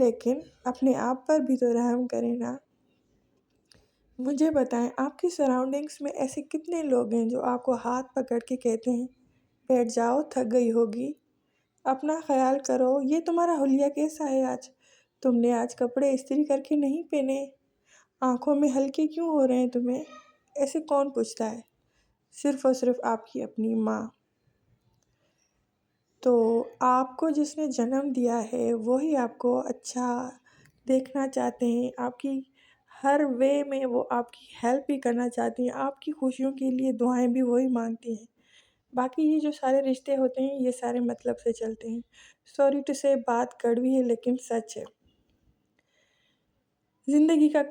لیکن اپنے آپ پر بھی تو رحم کریں نا۔ مجھے بتائیں، آپ کی سراؤنڈنگس میں ایسے کتنے لوگ ہیں جو آپ کو ہاتھ پکڑ کے کہتے ہیں بیٹھ جاؤ، تھک گئی ہوگی، اپنا خیال کرو، یہ تمہارا حلیہ کیسا ہے آج؟ تم نے آج کپڑے استری کر کے نہیں پہنے؟ آنکھوں میں ہلکے کیوں ہو رہے ہیں تمہیں؟ ایسے کون پوچھتا ہے؟ صرف اور صرف آپ کی اپنی ماں۔ تو آپ کو جس نے جنم دیا ہے وہی آپ کو اچھا دیکھنا چاہتے ہیں، آپ کی ہر وے میں وہ آپ کی ہیلپ بھی کرنا چاہتی ہیں، آپ کی خوشیوں کے لیے دعائیں بھی وہی مانگتی ہیں۔ باقی یہ جو سارے رشتے ہوتے ہیں یہ سارے مطلب سے چلتے ہیں۔ سوری ٹو سے بات کڑوی ہے لیکن سچ ہے۔ زندگی کا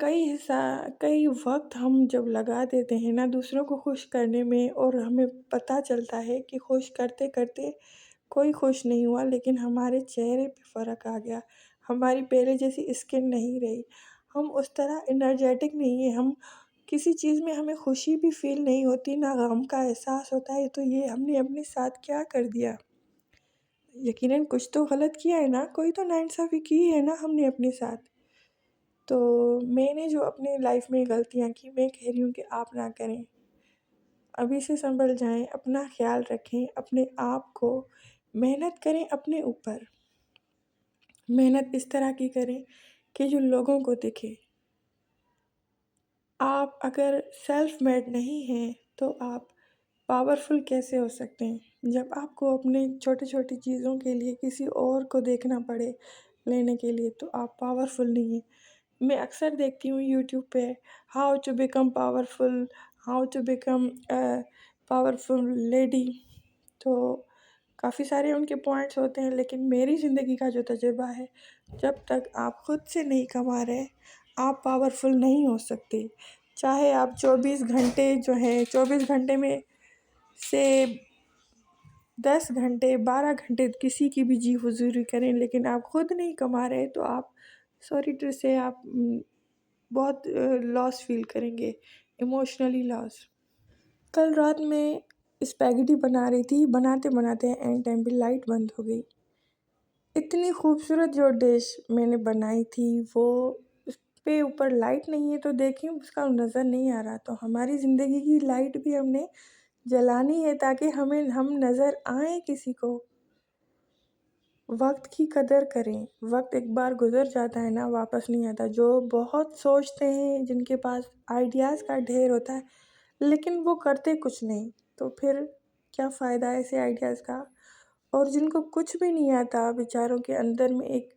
کئی وقت ہم جب لگا دیتے ہیں نا دوسروں کو خوش کرنے میں، اور ہمیں پتہ چلتا ہے کہ خوش کرتے کرتے کوئی خوش نہیں ہوا، لیکن ہمارے چہرے پہ فرق آ گیا، ہماری پہلے جیسی اسکن نہیں رہی، ہم اس طرح انرجیٹک نہیں ہیں، ہم کسی چیز میں ہمیں خوشی بھی فیل نہیں ہوتی، نہ غم کا احساس ہوتا ہے، تو یہ ہم نے اپنے ساتھ کیا کر دیا؟ یقیناً کچھ تو غلط کیا ہے نا، کوئی تو ناانصافی کی ہے نا ہم نے اپنے ساتھ۔ تو میں نے جو اپنے لائف میں غلطیاں کی، میں کہہ رہی ہوں کہ آپ نہ کریں، ابھی سے سنبھل جائیں، اپنا خیال رکھیں، اپنے آپ کو محنت کریں، اپنے اوپر محنت اس طرح کی کریں کہ جو لوگوں کو دکھے۔ آپ اگر سیلف میڈ نہیں ہیں تو آپ پاورفل کیسے ہو سکتے ہیں؟ جب آپ کو اپنے چھوٹی چھوٹی چیزوں کے لیے کسی اور کو دیکھنا پڑے لینے کے لیے، تو آپ پاورفل نہیں ہیں۔ میں اکثر دیکھتی ہوں یوٹیوب پہ how to become powerful, how to become powerful lady, تو کافی سارے ان کے پوائنٹس ہوتے ہیں، لیکن میری زندگی کا جو تجربہ ہے، جب تک آپ خود سے نہیں کما رہے آپ پاورفل نہیں ہو سکتے۔ چاہے آپ 24 گھنٹے جو ہیں 24 گھنٹے میں سے 10 گھنٹے 12 گھنٹے کسی کی بھی جی حضوری کریں، لیکن آپ خود نہیں کما رہے تو آپ سوری ٹو سے آپ بہت لاس فیل کریں گے، ایموشنلی لاس۔ کل رات میں اسپیگیٹی بنا رہی تھی، بناتے بناتے اینڈ ٹائم پہ لائٹ بند ہو گئی۔ اتنی خوبصورت جو ڈش میں نے بنائی تھی وہ اس پہ اوپر لائٹ نہیں ہے، تو دیکھیں اس کا نظر نہیں آ رہا۔ تو ہماری زندگی کی لائٹ بھی ہم نے جلانی ہے تاکہ ہم نظر آئیں کسی کو۔ وقت کی قدر کریں، وقت ایک بار گزر جاتا ہے نا واپس نہیں آتا۔ جو بہت سوچتے ہیں، جن کے پاس آئیڈیاز کا ڈھیر ہوتا ہے لیکن وہ کرتے کچھ نہیں، تو پھر کیا فائدہ ہے ایسے آئیڈیاز کا؟ اور جن کو کچھ بھی نہیں آتا، بیچاروں کے اندر میں ایک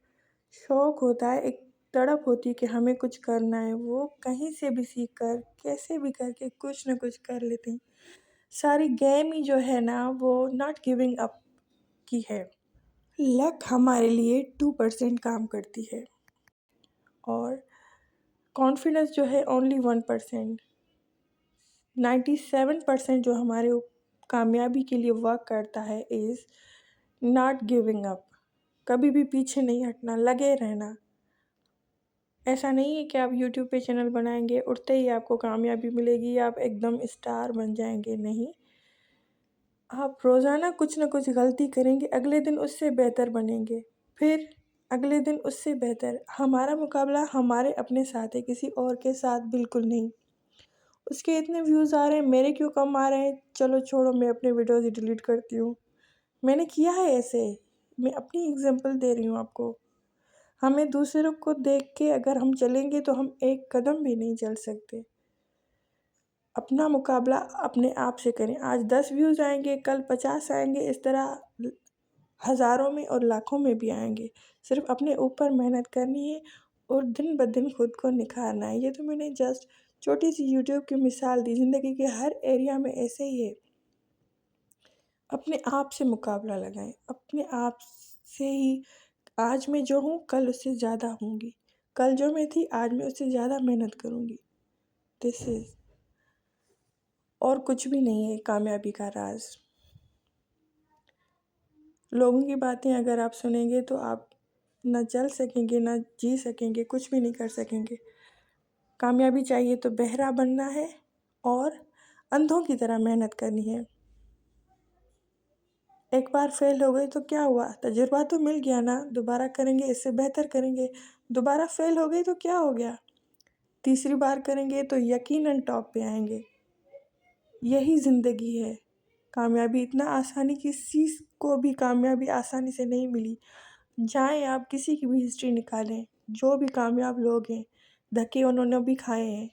شوق ہوتا ہے، ایک تڑپ ہوتی ہے کہ ہمیں کچھ کرنا ہے، وہ کہیں سے بھی سیکھ کر کیسے بھی کر کے کچھ نہ کچھ کر لیتے ہیں۔ ساری گیم ہی جو ہے نا وہ ناٹ گیونگ اپ کی ہے۔ لک ہمارے لیے 2% کام کرتی ہے، اور کانفیڈنس جو ہے اونلی 1%۔ 97% جو ہمارے کامیابی کے لیے ورک کرتا ہے از ناٹ گیونگ اپ۔ کبھی بھی پیچھے نہیں ہٹنا، لگے رہنا۔ ایسا نہیں ہے کہ آپ یوٹیوب پہ چینل بنائیں گے اٹھتے ہی آپ کو کامیابی ملے گی، آپ ایک دم اسٹار بن جائیں گے، نہیں۔ آپ روزانہ کچھ نہ کچھ غلطی کریں گے، اگلے دن اس سے بہتر بنیں گے، پھر اگلے دن اس سے بہتر۔ ہمارا مقابلہ ہمارے اپنے ساتھ ہے، کسی اور کے ساتھ بالکل نہیں۔ اس کے اتنے ویوز آ رہے ہیں، میرے کیوں کم آ رہے ہیں؟ چلو چھوڑو، میں اپنے ویڈیوز ہی ڈیلیٹ کرتی ہوں۔ میں نے کیا ہے ایسے، میں اپنی اگزامپل دے رہی ہوں آپ کو۔ ہمیں دوسروں کو دیکھ کے اگر ہم چلیں گے تو ہم ایک قدم بھی نہیں چل سکتے۔ اپنا مقابلہ اپنے آپ سے کریں۔ آج 10 ویوز آئیں گے، کل 50 آئیں گے، اس طرح ہزاروں میں اور لاکھوں میں بھی آئیں گے۔ صرف اپنے اوپر محنت کرنی ہے اور دن بدن خود کو نکھارنا ہے۔ یہ تو میں نے جسٹ چھوٹی سی یوٹیوب کی مثال دی، زندگی کے ہر ایریا میں ایسے ہی ہے۔ اپنے آپ سے مقابلہ لگائیں، اپنے آپ سے ہی آج میں جو ہوں کل اس سے زیادہ ہوں گی، کل جو میں تھی آج میں اس سے زیادہ محنت کروں گی۔ دس از، اور کچھ بھی نہیں ہے کامیابی کا راز۔ لوگوں کی باتیں اگر آپ سنیں گے تو آپ نہ چل سکیں گے، نہ جی سکیں گے، کچھ بھی نہیں کر سکیں گے۔ کامیابی چاہیے تو بہرا بننا ہے اور اندھوں کی طرح محنت کرنی ہے۔ ایک بار فیل ہو گئی تو کیا ہوا؟ تجربہ تو مل گیا نا، دوبارہ کریں گے اس سے بہتر کریں گے۔ دوبارہ فیل ہو گئی تو کیا ہو گیا؟ تیسری بار کریں گے تو یقیناً ٹاپ پہ آئیں گے۔ یہی زندگی ہے۔ کامیابی اتنا آسانی کسی کو بھی کامیابی آسانی سے نہیں ملی۔ جائیں آپ کسی کی بھی ہسٹری نکالیں، جو بھی کامیاب لوگ ہیں دھکے انہوں نے بھی کھائے ہیں۔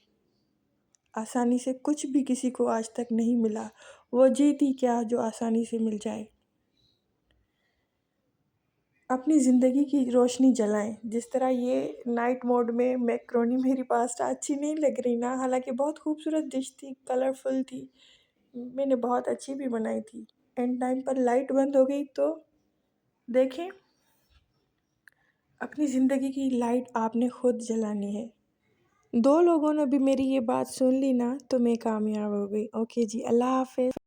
آسانی سے کچھ بھی کسی کو آج تک نہیں ملا۔ وہ جیتی کیا جو آسانی سے مل جائے۔ اپنی زندگی کی روشنی جلائیں، جس طرح یہ نائٹ موڈ میں میکرونی میری پاستا اچھی نہیں لگ رہی نا، حالانکہ بہت خوبصورت ڈش تھی، کلرفل تھی، میں نے بہت اچھی بھی بنائی تھی۔ اینڈ ٹائم پر لائٹ بند ہو گئی تو دیکھیں، اپنی زندگی کی لائٹ آپ نے خود جلانی ہے۔ 2 لوگوں نے بھی میری یہ بات سن لی نا تو میں کامیاب ہو گئی۔ اوکے جی، اللہ حافظ۔